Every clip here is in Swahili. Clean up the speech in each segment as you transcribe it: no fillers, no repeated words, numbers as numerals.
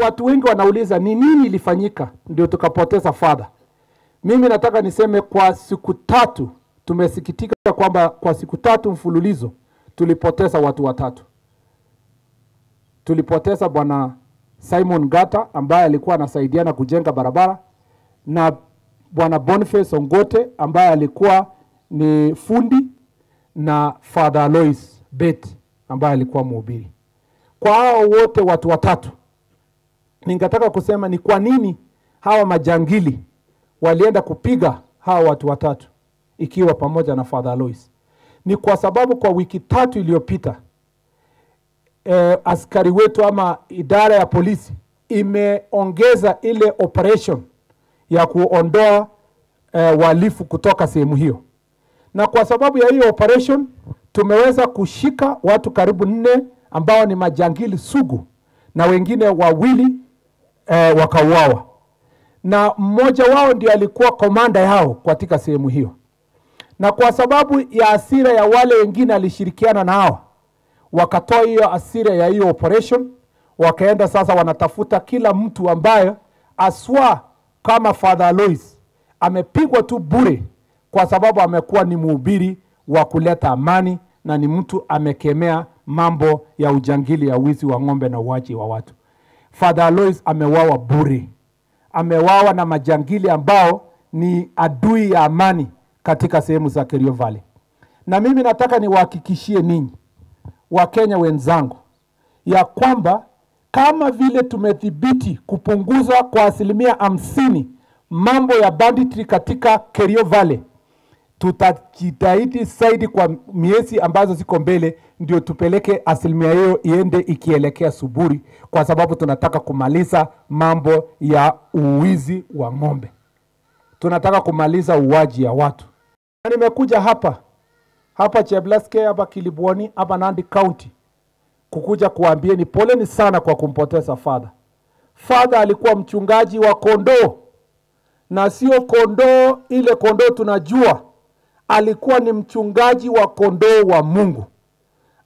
Watu wengi wanauliza ni nini ilifanyika ndio tukapoteza father. Mimi nataka niseme kwa siku 3 tumesikitika kwamba kwa siku 3 mfululizo tulipoteza watu watatu. Tulipoteza bwana Simon Gata ambaye alikuwa anasaidiana kujenga barabara, na bwana Boniface Ongote ambaye alikuwa ni fundi, na Father Alois Bet ambaye alikuwa mhubiri. Kwa hao wote watu watatu, ningetaka kusema ni kwa nini hawa majangili walienda kupiga hawa watu watatu ikiwa pamoja na Father Alois. Ni kwa sababu kwa wiki 3 iliyopita askari wetu ama idara ya polisi imeongeza ile operation ya kuondoa wahalifu kutoka sehemu hiyo. Na kwa sababu ya hiyo operation tumeweza kushika watu karibu 4 ambao ni majangili sugu, na wengine 2 wakauawa. Na mmoja wao ndiye alikuwa komanda yao katika sehemu hiyo. Na kwa sababu ya hasira ya wale wengine alishirikiana nao, wakatoa hiyo hasira ya hiyo operation, wakaenda sasa wanatafuta kila mtu ambaye aswa kama Father Alois amepigwa tu bure kwa sababu amekuwa ni mhubiri wa kuleta amani na ni mtu amekemea mambo ya ujangili ya wizi wa ng'ombe na uaji wa watu. Father Alois amewawa bure. Amewawa na majangili ambao ni adui ya amani katika sehemu za Kerio Valley. Na mimi nataka niwahakikishie ninyi Wakenya wenzangu ya kwamba kama vile tumedhibiti kupunguza kwa 50% mambo ya banditry katika Kerio Valley, tutajitahidi zaidi kwa miezi ambazo ziko mbele ndio tupeleke 50% hiyo iende ikielekea Suburi, kwa sababu tunataka kumaliza mambo ya uwizi wa ng'ombe. Tunataka kumaliza uwaji ya watu. Na nimekuja hapa Cheblaske, hapa Kilibwoni, hapa Nandi County kukuja kuambia ni poleni sana kwa kumpoteza father. Father alikuwa mchungaji wa kondoo, na sio kondoo ile kondoo tunajua. Alikuwa ni mchungaji wa kondoo wa Mungu.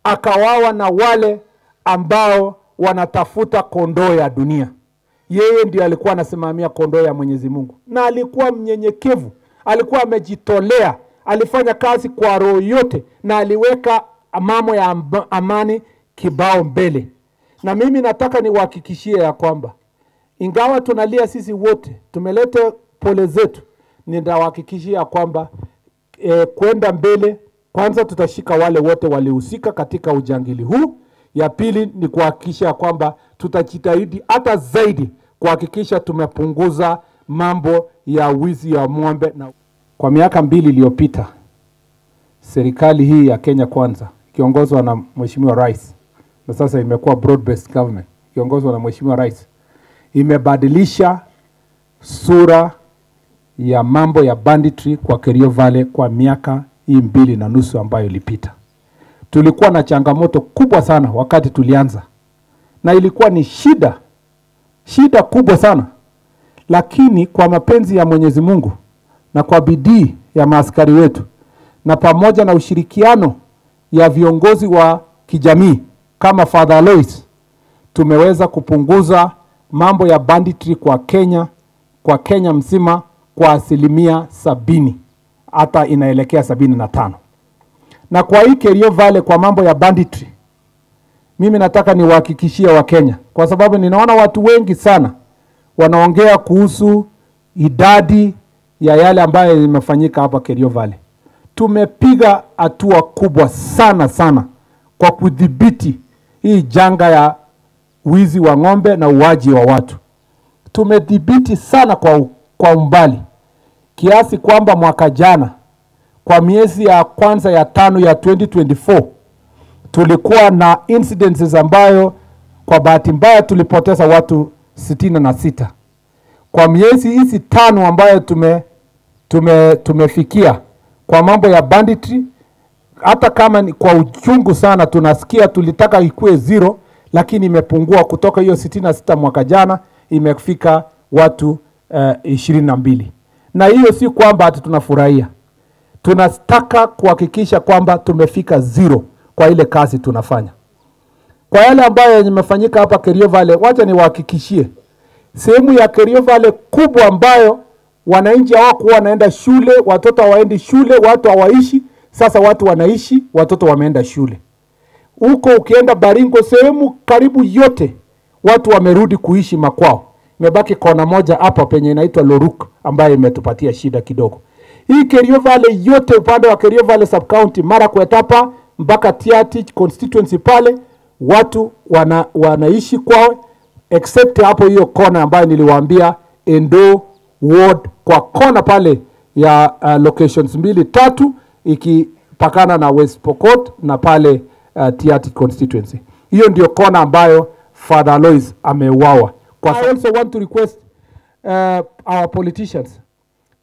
Akawawa na wale ambao wanatafuta kondoo ya dunia. Yeye ndiye alikuwa anasimamia kondoo ya Mwenyezi Mungu. Na alikuwa mnyenyekevu, alikuwa amejitolea, alifanya kazi kwa roho yote, na aliweka mambo ya amani kibao mbele. Na mimi nataka niwahakikishie ya kwamba ingawa tunalia sisi wote, tumeleta pole zetu, nitawahakikishia kwamba kwenda mbele, kwanza tutashika wale wote walihusika katika ujangili huu. Ya pili ni kuhakikisha kwamba tutajitahidi hata zaidi kuhakikisha tumepunguza mambo ya wizi ya ng'ombe. Na kwa miaka 2 iliyopita serikali hii ya Kenya Kwanza kiongozwa na Mheshimiwa Rais, na sasa imekuwa broad based government kiongozwa na Mheshimiwa Rais, imebadilisha sura ya mambo ya banditry kwa Kerio Valley kwa miaka 2.5 ambayo ilipita. Tulikuwa na changamoto kubwa sana wakati tulianza, na ilikuwa ni shida kubwa sana, lakini kwa mapenzi ya Mwenyezi Mungu na kwa bidii ya maaskari wetu na pamoja na ushirikiano ya viongozi wa kijamii kama Father Alois, tumeweza kupunguza mambo ya banditry kwa Kenya mzima kwa 70%, hata inaelekea 75. Na kwa hii Kerio Valley kwa mambo ya banditry, mimi nataka niwahakikishie Wakenya, kwa sababu ninaona watu wengi sana wanaongea kuhusu idadi ya yale ambayo imefanyika hapa Kerio Valley. Tumepiga hatua kubwa sana kwa kudhibiti hii janga ya wizi wa ng'ombe na uwaji wa watu. Tumedhibiti sana kwa umbali kiasi kwamba mwaka jana kwa miezi ya kwanza ya 5 ya 2024 tulikuwa na incidences ambayo kwa bahati mbaya tulipoteza watu 66. kwa miezi hizi 5 ambayo tumefikia kwa mambo ya banditry, hata kama ni kwa uchungu sana tunasikia tulitaka ikue 0, lakini imepungua kutoka hiyo 66 mwaka jana imefika watu 22. Na hiyo si kwamba ati tunafurahia. Tunataka kuhakikisha kwamba tumefika 0 kwa ile kazi tunafanya. Kwa yale ambayo yamefanyika hapa Kerio Valley, wacha niwahakikishie sehemu ya Kerio Valley kubwa ambayo wananchi hawakuwa wanaenda shule, watoto hawaendi shule, watu hawaishi, sasa watu wanaishi, watoto wameenda shule. Huko ukienda Baringo, sehemu karibu yote watu wamerudi kuishi makwao. Imebaki kona moja hapa penye inaitwa Loruk ambayo imetupatia shida kidogo. Hii Kerio Valley yote, upande wa Kerio Valley sub county, Marakwet hapa mpaka Tiatich constituency pale, watu wanaishi kwao, except hapo hiyo kona ambayo niliwaambia Endo ward, kwa kona pale ya locations 2-3 ikipakana na West Pokot na pale Tiatich constituency. Hiyo ndio kona ambayo Father Alois ameuawa. I also want to request our politicians,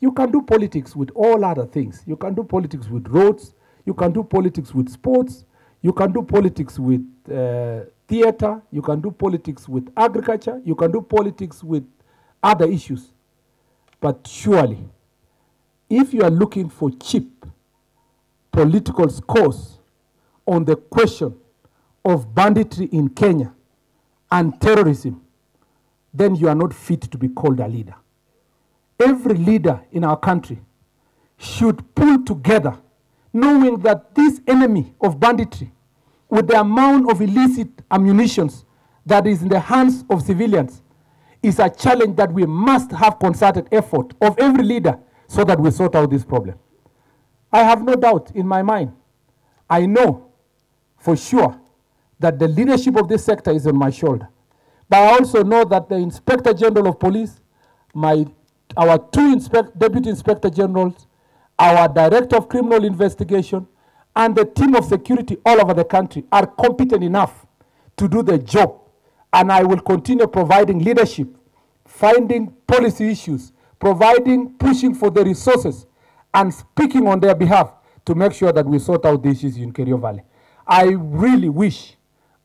you can do politics with all other things. You can do politics with roads, you can do politics with sports, you can do politics with theater, you can do politics with agriculture, you can do politics with other issues. But surely, if you are looking for cheap political scores on the question of banditry in Kenya and terrorism, then you are not fit to be called a leader. Every leader in our country should pull together, knowing that this enemy of banditry, with the amount of illicit ammunitions that is in the hands of civilians, is a challenge that we must have concerted effort of every leader so that we sort out this problem. I have no doubt in my mind. I know for sure that the leadership of this sector is on my shoulder. But I also know that the Inspector General of Police, our 2 Deputy Inspector Generals, our Director of Criminal Investigation, and the team of security all over the country are competent enough to do the job. And I will continue providing leadership, finding policy issues, pushing for the resources, and speaking on their behalf to make sure that we sort out these issues in Kerio Valley. I really wish,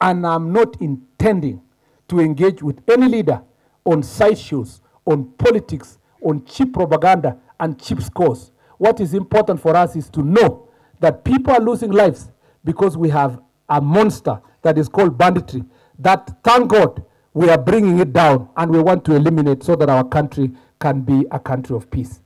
and I'm not intending to engage with any leader on sideshows, on politics, on cheap propaganda and cheap scores. What is important for us is to know that people are losing lives because we have a monster that is called banditry, that, thank God, we are bringing it down and we want to eliminate so that our country can be a country of peace.